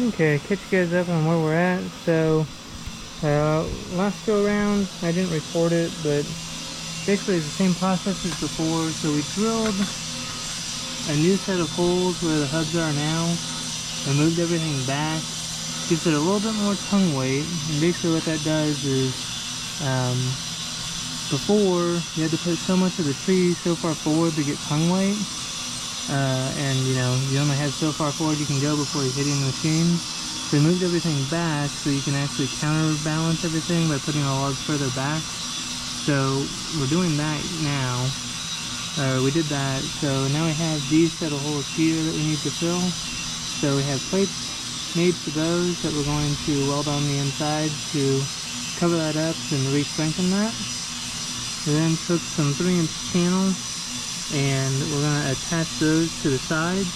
Okay, catch you guys up on where we're at. So, last go around, I didn't record it, but basically it's the same process as before. So we drilled a new set of holes where the hubs are now, and moved everything back. Gives it a little bit more tongue weight, and basically what that does is, before you had to put so much of the tree so far forward to get tongue weight, and you know, you only have so far forward you can go before you're hitting the machine. So we moved everything back so you can actually counterbalance everything by putting the logs further back. So we're doing that now. We did that, so now we have these set of holes here that we need to fill. So we have plates made for those that we're going to weld on the inside to cover that up and re-strengthen that. We then took some 3-inch channel and we're going to attach those to the sides,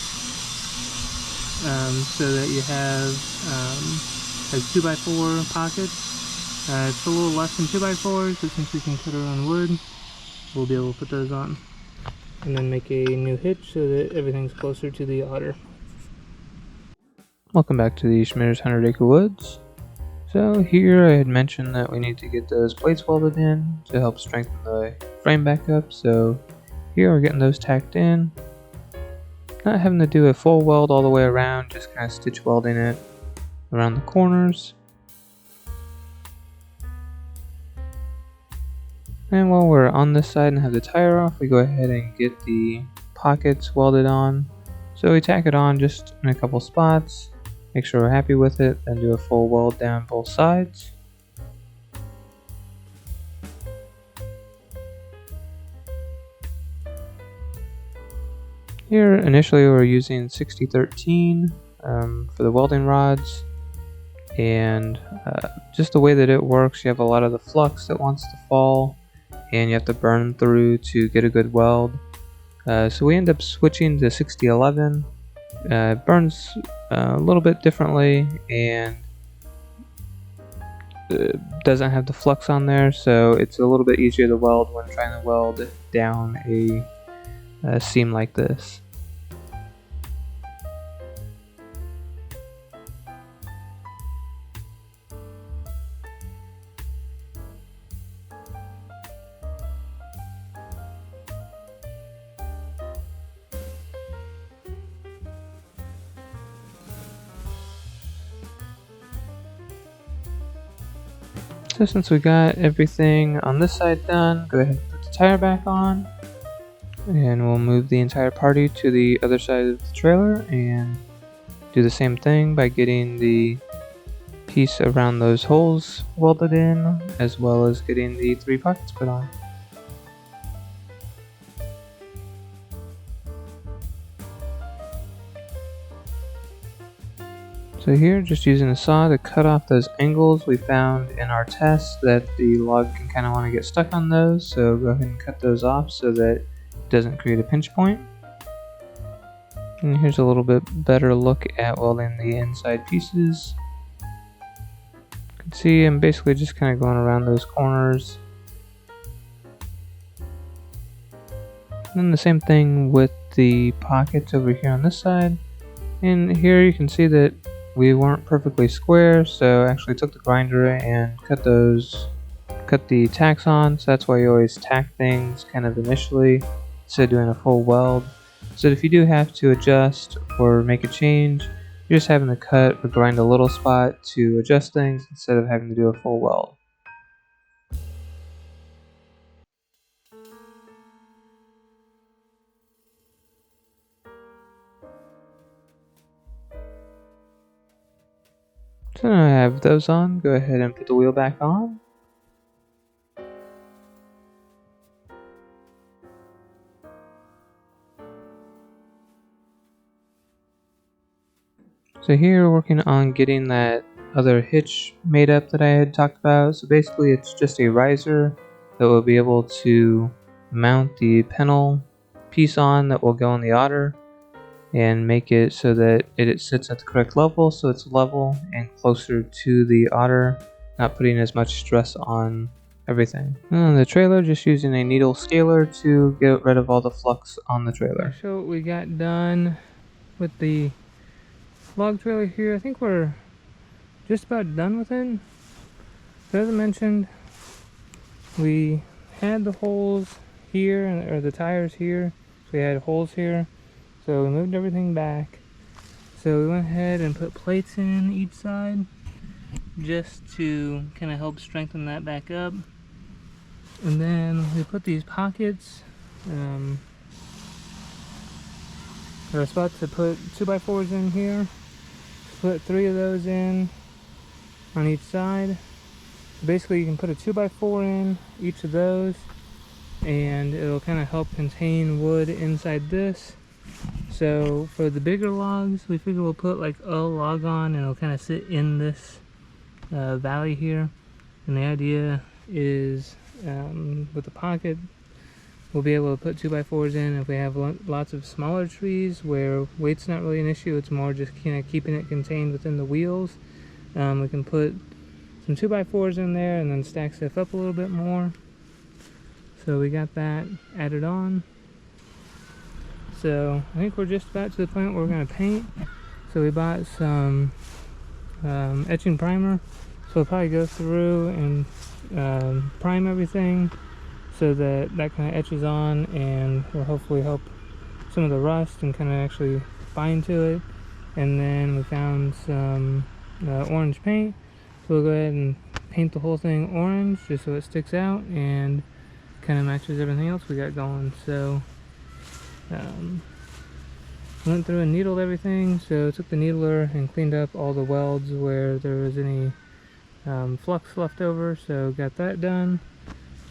so that you have like 2x4 pockets. It's a little less than 2x4s, but since we can cut our own wood, we'll be able to put those on. And then make a new hitch so that everything's closer to the otter. Welcome back to the Schmitter's 100 Acre Woods. So here I had mentioned that we need to get those plates welded in to help strengthen the frame back up. So here we're getting those tacked in. Not having to do a full weld all the way around, just kind of stitch welding it around the corners. And while we're on this side and have the tire off, we go ahead and get the pockets welded on. So we tack it on just in a couple spots, make sure we're happy with it, then do a full weld down both sides. Here initially we're using 6013 for the welding rods, and just the way that it works, you have a lot of the flux that wants to fall and you have to burn through to get a good weld. So we end up switching to 6011. It burns a little bit differently and doesn't have the flux on there, so it's a little bit easier to weld when trying to weld down a seam like this. So since we got everything on this side done, go ahead and put the tire back on, and we'll move the entire party to the other side of the trailer and do the same thing by getting the piece around those holes welded in, as well as getting the 3 pockets put on. So here, just using a saw to cut off those angles we found in our test that the log can kind of want to get stuck on those, so go ahead and cut those off so that it doesn't create a pinch point. And here's a little bit better look at welding the inside pieces. You can see I'm basically just kind of going around those corners. And then the same thing with the pockets over here on this side. And here you can see that we weren't perfectly square, so I actually took the grinder and cut the tacks on. So that's why you always tack things kind of initially instead of doing a full weld. So if you do have to adjust or make a change, you're just having to cut or grind a little spot to adjust things instead of having to do a full weld. So now I have those on, go ahead and put the wheel back on. So here we're working on getting that other hitch made up that I had talked about. So basically it's just a riser that will be able to mount the panel piece on that will go on the otter, and make it so that it sits at the correct level, so it's level and closer to the otter, not putting as much stress on everything. And the trailer, just using a needle scaler to get rid of all the flux on the trailer. So we got done with the log trailer here, I think we're just about done with it. So as I mentioned, we had the holes here, or the tires here. So we had holes here. So we moved everything back. So we went ahead and put plates in each side just to kind of help strengthen that back up. And then we put these pockets. There are a spot to put 2x4s in here. Put 3 of those in on each side. Basically you can put a 2x4 in each of those, and it'll kind of help contain wood inside this. So for the bigger logs, we figure we'll put like a log on and it'll kind of sit in this valley here. And the idea is with the pocket, we'll be able to put 2x4s in if we have lots of smaller trees where weight's not really an issue. It's more just kind of keeping it contained within the wheels. We can put some 2x4s in there and then stack stuff up a little bit more. So we got that added on. So I think we're just about to the point where we're going to paint. So we bought some etching primer. So we'll probably go through and prime everything so that kind of etches on and will hopefully help some of the rust and kind of actually bind to it. And then we found some orange paint. So we'll go ahead and paint the whole thing orange just so it sticks out and kind of matches everything else we got going. So went through and needled everything. So took the needler and cleaned up all the welds where there was any flux left over, so got that done.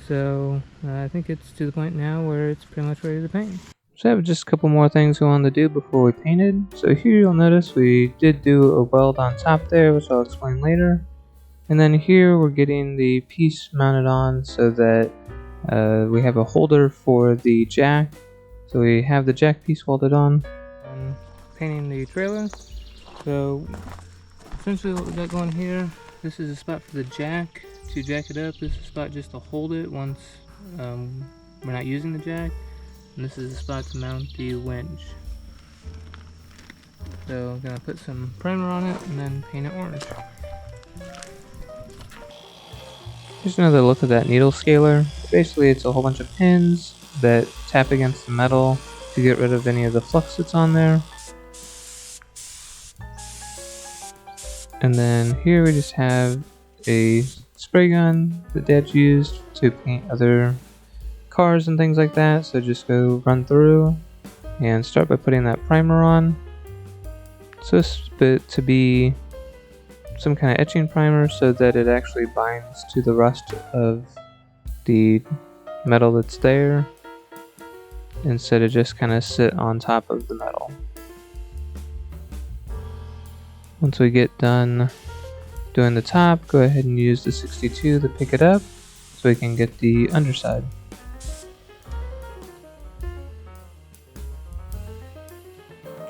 So I think it's to the point now where it's pretty much ready to paint. So I have just a couple more things we wanted to do before we painted. So here you'll notice we did do a weld on top there, which I'll explain later. And then here we're getting the piece mounted on so that we have a holder for the jack. So we have the jack piece welded on. And painting the trailer. So essentially what we got going here, this is a spot for the jack to jack it up. This is a spot just to hold it once we're not using the jack. And this is a spot to mount the winch. So I'm gonna put some primer on it and then paint it orange. Here's another look at that needle scaler. Basically it's a whole bunch of pins that tap against the metal to get rid of any of the flux that's on there. And then here we just have a spray gun that Dad used to paint other cars and things like that. So just go run through and start by putting that primer on. So it's to be some kind of etching primer so that it actually binds to the rust of the metal that's there instead of just kind of sit on top of the metal. Once we get done doing the top, go ahead and use the 62 to pick it up so we can get the underside.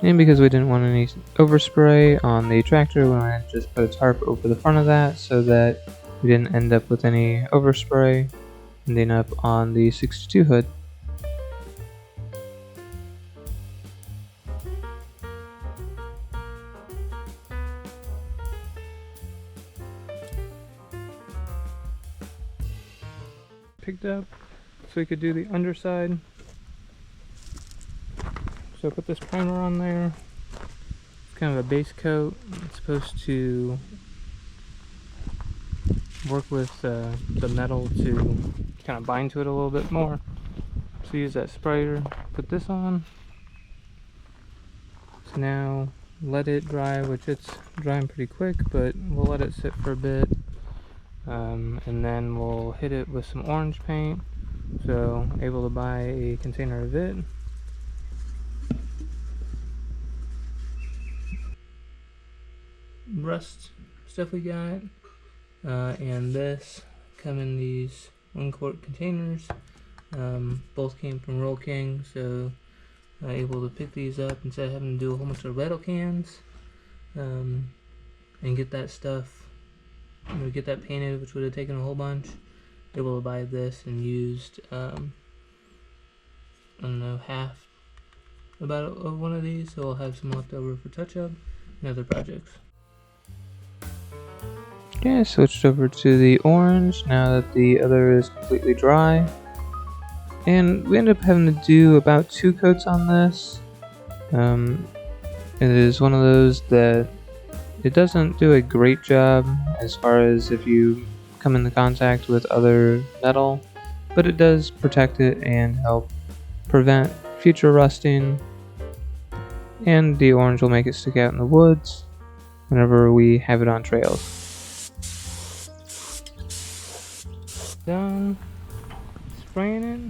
And because we didn't want any overspray on the tractor, we wanted to just put a tarp over the front of that so that we didn't end up with any overspray ending up on the 62 hood. Picked up so we could do the underside. So put this primer on there. It's kind of a base coat. It's supposed to work with the metal to kind of bind to it a little bit more. So use that sprayer, put this on. So now let it dry, which it's drying pretty quick, but we'll let it sit for a bit. And then we'll hit it with some orange paint. So able to buy a container of it. Rust stuff we got, and this come in these 1-quart containers. Both came from Roll King, so able to pick these up instead of having to do a whole bunch of rattle cans, and get that stuff, get that painted, which would have taken a whole bunch. Able to buy this and used I don't know, half about of one of these, so I'll have some left over for touch up. in other projects. Okay, I switched over to the orange now that the other is completely dry. And we ended up having to do about 2 coats on this. It is one of those that it doesn't do a great job as far as if you come into contact with other metal, but it does protect it and help prevent future rusting, and the orange will make it stick out in the woods whenever we have it on trails. Done spraying it.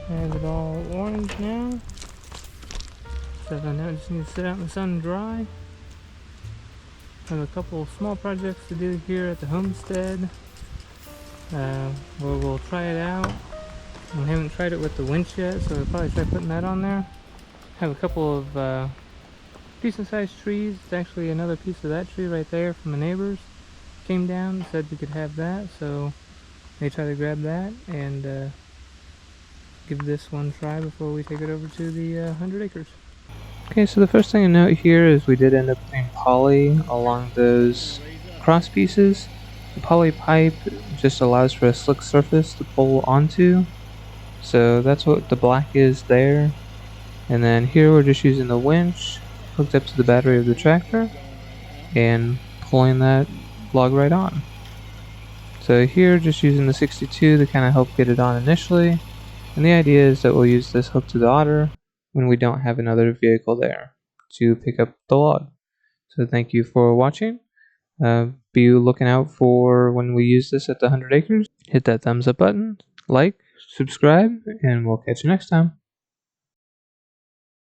I have it all orange now. So now I just need to sit out in the sun and dry. I have a couple of small projects to do here at the homestead. Where we'll try it out. We haven't tried it with the winch yet, so we'll probably try putting that on there. Have a couple of decent sized trees. It's actually another piece of that tree right there from the neighbors. Came down, said we could have that, so they try to grab that and give this one try before we take it over to the 100 acres. Okay, so the first thing to note here is we did end up putting poly along those cross pieces. The poly pipe just allows for a slick surface to pull onto, so that's what the black is there. And then here we're just using the winch hooked up to the battery of the tractor and pulling that log right on. So here just using the 62 to kind of help get it on initially, and the idea is that we'll use this hook to the auger when we don't have another vehicle there to pick up the log. So thank you for watching. Be looking out for when we use this at the 100 acres. Hit that thumbs up button, like, subscribe, and we'll catch you next time.